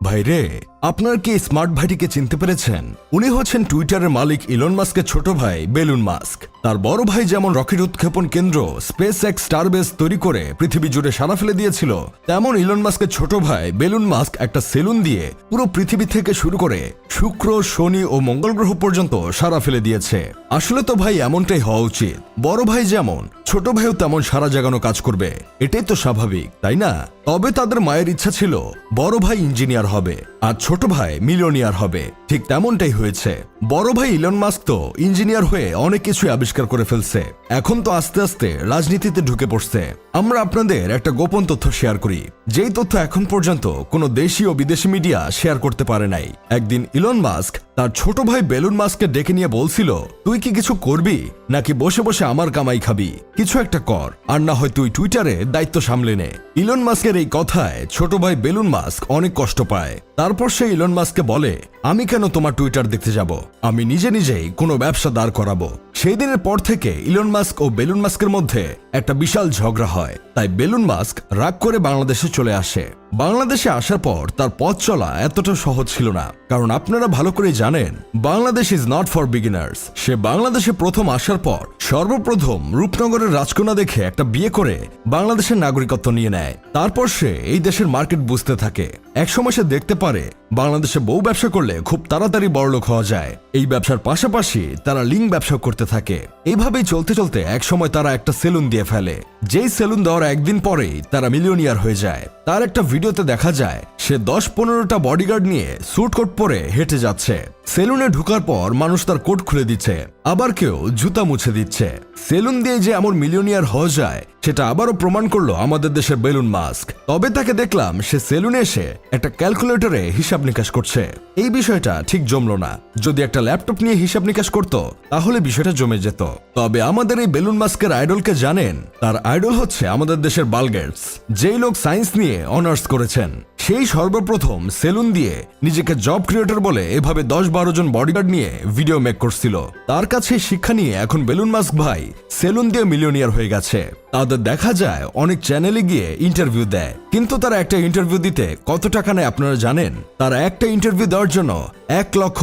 ভাই রে, আপনার কি স্মার্ট ভাইটিকে চিনতে পেরেছেন? উনি হচ্ছেন টুইটারের মালিক ইলন মাস্কের ছোট ভাই বেলুন মাস্ক। তার বড় ভাই যেমন রকেট উৎক্ষেপণ কেন্দ্র স্পেস এক্স স্টারবেস তৈরি করে পৃথিবী জুড়ে সাড়া ফেলে দিয়েছিল, তেমন ইলন মাস্কের ছোট ভাই বেলুন মাস্ক একটা সেলুন দিয়ে পুরো পৃথিবী থেকে শুরু করে শুক্র, শনি ও মঙ্গল গ্রহ পর্যন্ত সাড়া ফেলে দিয়েছে। আসলে তো ভাই এমনটাই হওয়া উচিত। বড় ভাই যেমন, ছোট ভাইও তেমন সারা জাগানো কাজ করবে, এটাই তো স্বাভাবিক, তাই না? তবে তাদের মায়ের ইচ্ছা ছিল বড় ভাই ইঞ্জিনিয়ার হবে আর ছোট ভাই মিলিয়নিয়ার হবে। ঠিক তেমনটাই হয়েছে। বড় ভাই ইলন মাস্ক তো ইঞ্জিনিয়ার হয়ে অনেক কিছু আবিষ্কার করে ফেলছে, এখন তো আস্তে আস্তে রাজনীতিতে ঢুকে পড়ছে। আমরা আপনাদের একটা গোপন তথ্য শেয়ার করি, যেই তথ্য এখন পর্যন্ত কোনো দেশি ও বিদেশি মিডিয়া শেয়ার করতে পারে নাই। একদিন ইলন মাস্ক তার ছোট ভাই বেলুন মাস্ককে ডেকে নিয়ে বলছিল, তুই কি কিছু করবি নাকি বসে বসে আমার কামাই খাবি? কিছু একটা কর, আর না হয় তুই টুইটারে দায়িত্ব সামলে নে। ইলন মাস্কের এই কথায় ছোট ভাই বেলুন মাস্ক অনেক কষ্ট পায়। তারপর সে ইলন মাস্ককে বলে, আমি কেন তোমার টুইটার দেখতে যাব? আমি নিজে নিজেই কোনো ব্যবসা দাঁড় করাবো। সেই দিনের পর থেকে ইলন মাস্ক ও বেলুন মাস্কের মধ্যে একটা বিশাল ঝগড়া হয়। তাই বেলুন মাস্ক রাগ করে বাংলাদেশে চলে আসে। বাংলাদেশে আসার পর তার পথ চলা এতটা সহজ ছিল না, কারণ আপনারা ভালো করে জানেন Bangladesh is not for beginners. সে বাংলাদেশে প্রথম আসার পর সর্বপ্রথম রূপনগরের রাজকন্যা দেখে একটা বিয়ে করে বাংলাদেশের নাগরিকত্ব নিয়ে নেয়। তারপর সে এই দেশের মার্কেট বুঝতে থাকে। একসময় সে দেখতে পারে বাংলাদেশে বউ ব্যবসা করলে খুব তাড়াতাড়ি বড়লোক হওয়া যায়। এই ব্যবসার পাশাপাশি তারা লিঙ্ক ব্যবসা করতে থাকে। এইভাবেই চলতে চলতে একসময় তারা একটা সেলুন দিয়ে ফেলে। যেই সেলুন দেওয়ার একদিন পরেই তারা মিলিয়নিয়ার হয়ে যায়। তার একটা ভিডিওতে দেখা যায় সে 10-15টা বডিগার্ড নিয়ে স্যুট কোট পরে হেঁটে যাচ্ছে। সেলুনে ঢুকার পর মানুষ তার কোট খুলে দিচ্ছে, আবার কেউ জুতা মুছে দিচ্ছে। সেলুন দিয়ে যে এমন মিলিয়নিয়ার হওয়া যায় সেটা আবারও প্রমাণ করলো আমাদের দেশের বেলুন মাস্ক। তবে তাকে দেখলাম সে সেলুনে এসে একটা ক্যালকুলেটরে হিসাব নিকাশ করছে। এই বিষয়টা ঠিক জমলো না। যদি একটা ল্যাপটপ নিয়ে হিসাব নিকাশ করত তাহলে বিষয়টা জমে যেত। তবে আমাদের এই বেলুন মাস্কের আইডলকে জানেন? তার আইডল হচ্ছে আমাদের দেশের বিল গেটস, যেই লোক সায়েন্স নিয়ে অনার্স করেছেন। সেই সর্বপ্রথম সেলুন দিয়ে নিজেকে জব ক্রিয়েটর বলে এভাবে 10-12 জন বডিগার্ড নিয়ে ভিডিও মেক করছিল। তার কাছে শিক্ষা নিয়ে এখন বেলুন মাস্ক ভাই সেলুন দিয়ে মিলিয়নিয়ার হয়ে গেছে। তাদের দেখা যায় অনেক চ্যানেলে গিয়ে ইন্টারভিউ দেয়, কিন্তু তারা একটা ইন্টারভিউ দিতে কত টাকা নেয় আপনারা জানেন? তারা একটা ইন্টারভিউ দেওয়ার জন্য $1 লক্ষ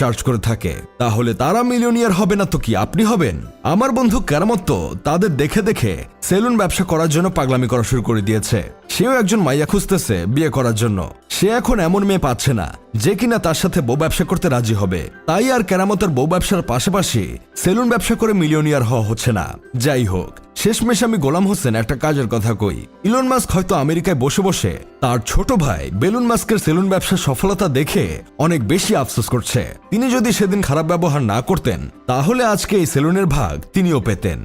চার্জ করে থাকে। তাহলে তারা মিলিয়নিয়ার হবে না তো কি আপনি হবেন? আমার বন্ধু কেরামত তো তাদের দেখে দেখে সেলুন ব্যবসা করার জন্য পাগলামি করা শুরু করে দিয়েছে। সেও একজন মাইয়া খুঁজতেছে বিয়ে করার জন্য। সে এখন এমন মেয়ে পাচ্ছে না যে কিনা তার সাথে বউ ব্যবসা করতে রাজি হবে। তাই আর কেরামতের বউ ব্যবসার পাশাপাশি সেলুন ব্যবসা করে মিলিয়নিয়ার হওয়া হচ্ছে না। যাই হোক, শেষমেশ আমি গোলাম হোসেন একটা কাজের কথা কই। ইলন মাস্ক হয়তো আমেরিকায় বসে বসে তার ছোট ভাই বেলুন মাস্কের সেলুন ব্যবসার সফলতা দেখে অনেক বেশি আফসোস করছে। তিনি যদি সেদিন খারাপ ব্যবহার না করতেন তাহলে আজকে এই সেলুনের ভাগ তিনিও পেতেন।